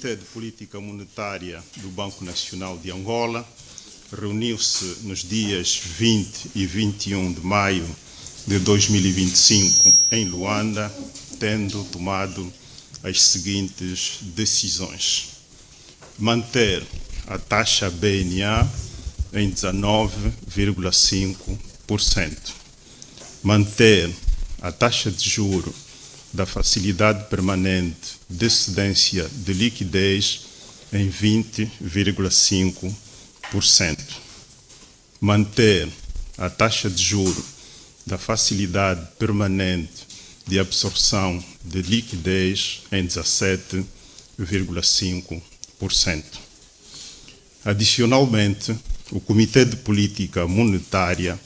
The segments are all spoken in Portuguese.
Comitê de Política Monetária do Banco Nacional de Angola reuniu-se nos dias 20 e 21 de maio de 2025 em Luanda, tendo tomado as seguintes decisões: manter a taxa BNA em 19,5%, manter a taxa de juro da facilidade permanente de cedência de liquidez em 20,5%, manter a taxa de juro da facilidade permanente de absorção de liquidez em 17,5%. Adicionalmente, o Comitê de Política Monetária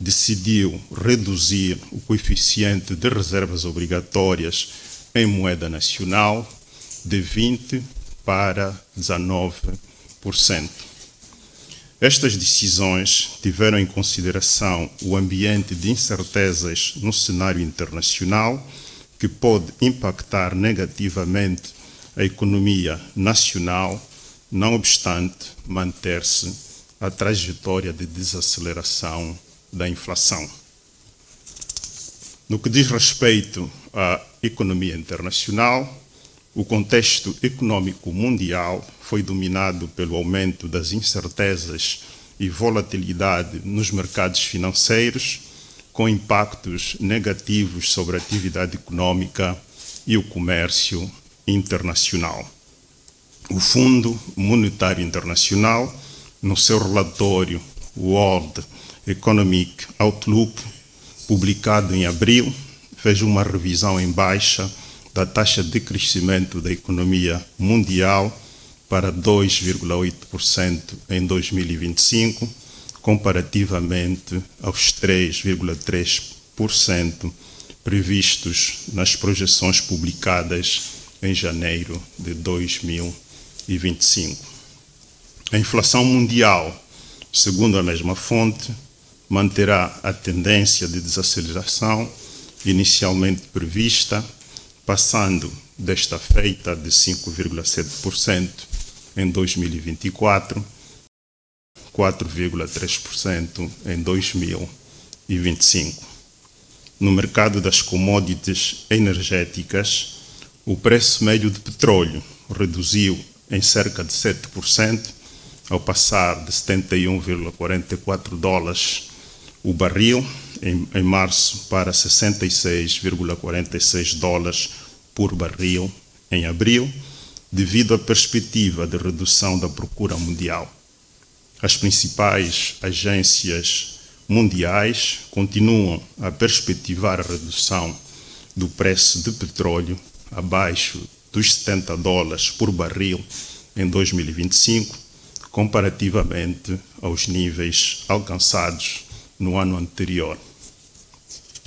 decidiu reduzir o coeficiente de reservas obrigatórias em moeda nacional de 20% para 19%. Estas decisões tiveram em consideração o ambiente de incertezas no cenário internacional, que pode impactar negativamente a economia nacional, não obstante manter-se a trajetória de desaceleração da inflação. No que diz respeito à economia internacional, o contexto econômico mundial foi dominado pelo aumento das incertezas e volatilidade nos mercados financeiros, com impactos negativos sobre a atividade econômica e o comércio internacional. O Fundo Monetário Internacional, no seu relatório World Economic Outlook, publicado em abril, fez uma revisão em baixa da taxa de crescimento da economia mundial para 2,8% em 2025, comparativamente aos 3,3% previstos nas projeções publicadas em janeiro de 2025. A inflação mundial, segundo a mesma fonte, manterá a tendência de desaceleração inicialmente prevista, passando desta feita de 5,7% em 2024, 4,3% em 2025. No mercado das commodities energéticas, o preço médio de petróleo reduziu em cerca de 7%, ao passar de 71,44 dólares o barril em março para 66,46 dólares por barril em abril, devido à perspectiva de redução da procura mundial. As principais agências mundiais continuam a perspectivar a redução do preço de petróleo abaixo dos 70 dólares por barril em 2025, comparativamente aos níveis alcançados no ano anterior.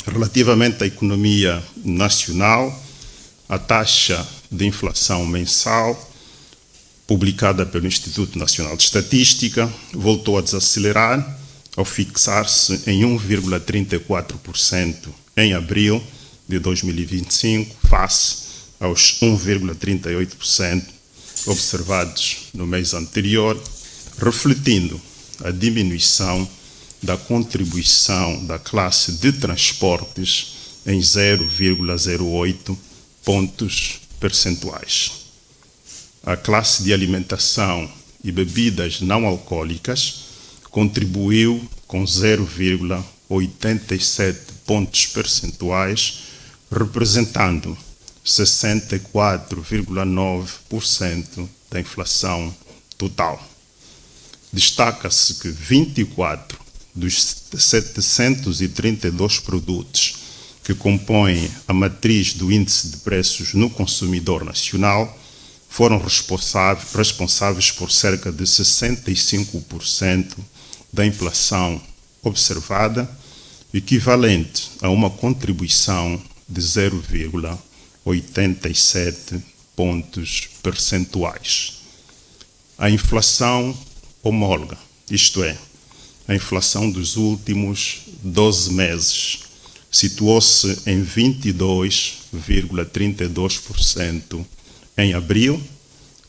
Relativamente à economia nacional, a taxa de inflação mensal, publicada pelo Instituto Nacional de Estatística, voltou a desacelerar ao fixar-se em 1,34% em abril de 2025, face aos 1,38% observados no mês anterior, refletindo a diminuição da contribuição da classe de transportes em 0,08 pontos percentuais. A classe de alimentação e bebidas não alcoólicas contribuiu com 0,87 pontos percentuais, representando 64,9% da inflação total. Destaca-se que 24 dos 732 produtos que compõem a matriz do índice de preços no consumidor nacional foram responsáveis por cerca de 65% da inflação observada, equivalente a uma contribuição de 0,87 pontos percentuais. A inflação homóloga, isto é, a inflação dos últimos 12 meses, situou-se em 22,32% em abril,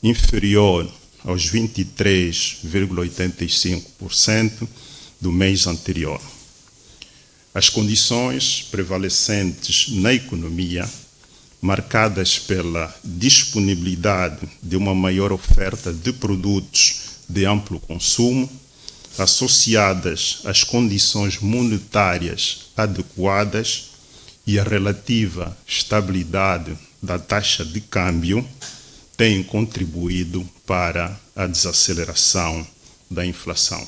inferior aos 23,85% do mês anterior. As condições prevalecentes na economia, marcadas pela disponibilidade de uma maior oferta de produtos de amplo consumo, associadas às condições monetárias adequadas e a relativa estabilidade da taxa de câmbio, têm contribuído para a desaceleração da inflação.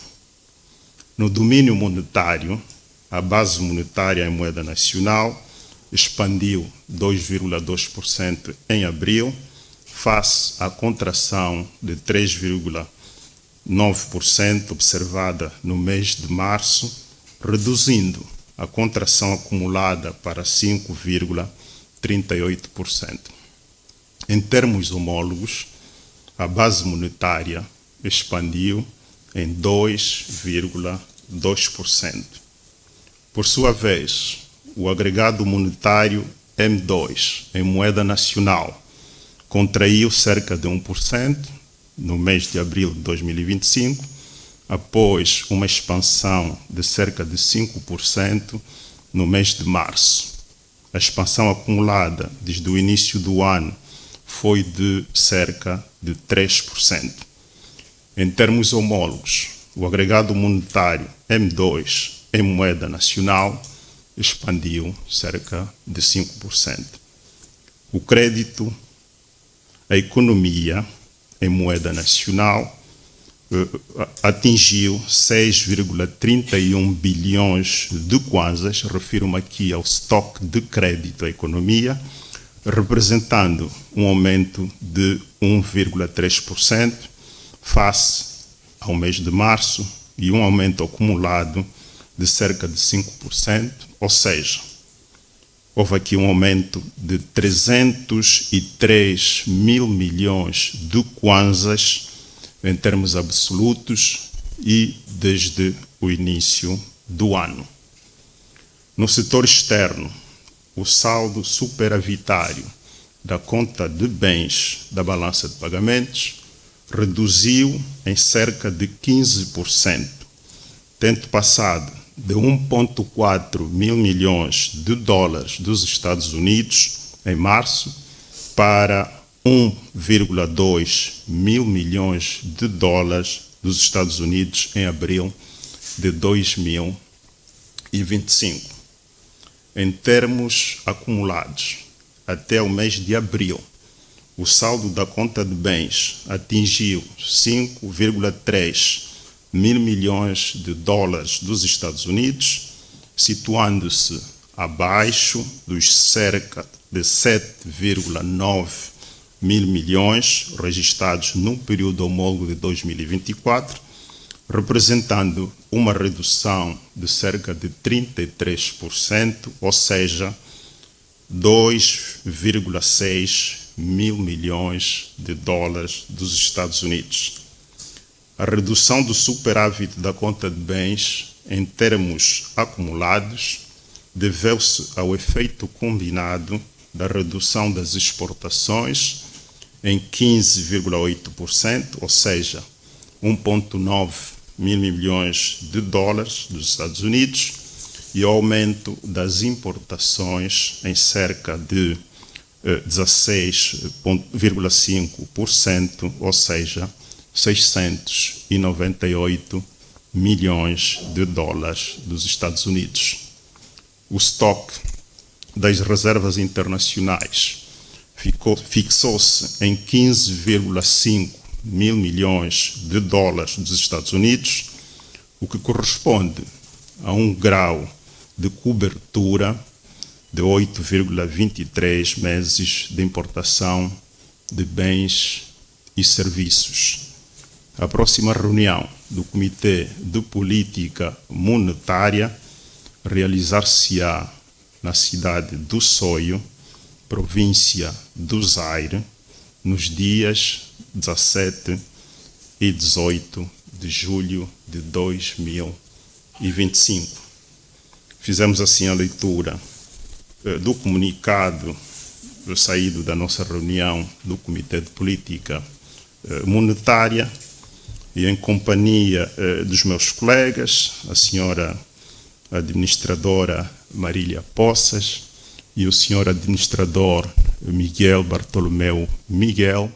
No domínio monetário, a base monetária em moeda nacional expandiu 2,2% em abril, face à contração de 3,9% observada no mês de março, reduzindo a contração acumulada para 5,38%. Em termos homólogos, a base monetária expandiu em 2,2%. Por sua vez, o agregado monetário M2 em moeda nacional contraiu cerca de 1% no mês de abril de 2025, após uma expansão de cerca de 5% no mês de março. A expansão acumulada desde o início do ano foi de cerca de 3%. Em termos homólogos, o agregado monetário M2 em moeda nacional expandiu cerca de 5%. O crédito à economia em moeda nacional atingiu 6,31 bilhões de kwanzas, refiro-me aqui ao estoque de crédito à economia, representando um aumento de 1,3% face ao mês de março e um aumento acumulado de cerca de 5%, ou seja, houve aqui um aumento de 303 mil milhões de kwanzas em termos absolutos e desde o início do ano. No setor externo, o saldo superavitário da conta de bens da balança de pagamentos reduziu em cerca de 15%, tendo passado de 1,4 mil milhões de dólares dos Estados Unidos em março para 1,2 mil milhões de dólares dos Estados Unidos em abril de 2025. Em termos acumulados, até o mês de abril, o saldo da conta de bens atingiu 5,3 mil milhões de dólares dos Estados Unidos, situando-se abaixo dos cerca de 7,9 mil milhões registrados no período homólogo de 2024, representando uma redução de cerca de 33%, ou seja, 2,6 mil milhões de dólares dos Estados Unidos. A redução do superávit da conta de bens em termos acumulados deveu-se ao efeito combinado da redução das exportações em 15,8%, ou seja, 1,9 mil milhões de dólares dos Estados Unidos, e ao aumento das importações em cerca de 16,5%, ou seja, 698 milhões de dólares dos Estados Unidos. O estoque das reservas internacionais fixou-se em 15,5 mil milhões de dólares dos Estados Unidos, o que corresponde a um grau de cobertura de 8,23 meses de importação de bens e serviços. A próxima reunião do Comitê de Política Monetária realizar-se-á na cidade do Soio, província do Zaire, nos dias 17 e 18 de julho de 2025. Fizemos assim a leitura do comunicado saído da nossa reunião do Comitê de Política monetária e em companhia dos meus colegas, a senhora administradora Marília Poças e o senhor administrador Miguel Bartolomeu Miguel,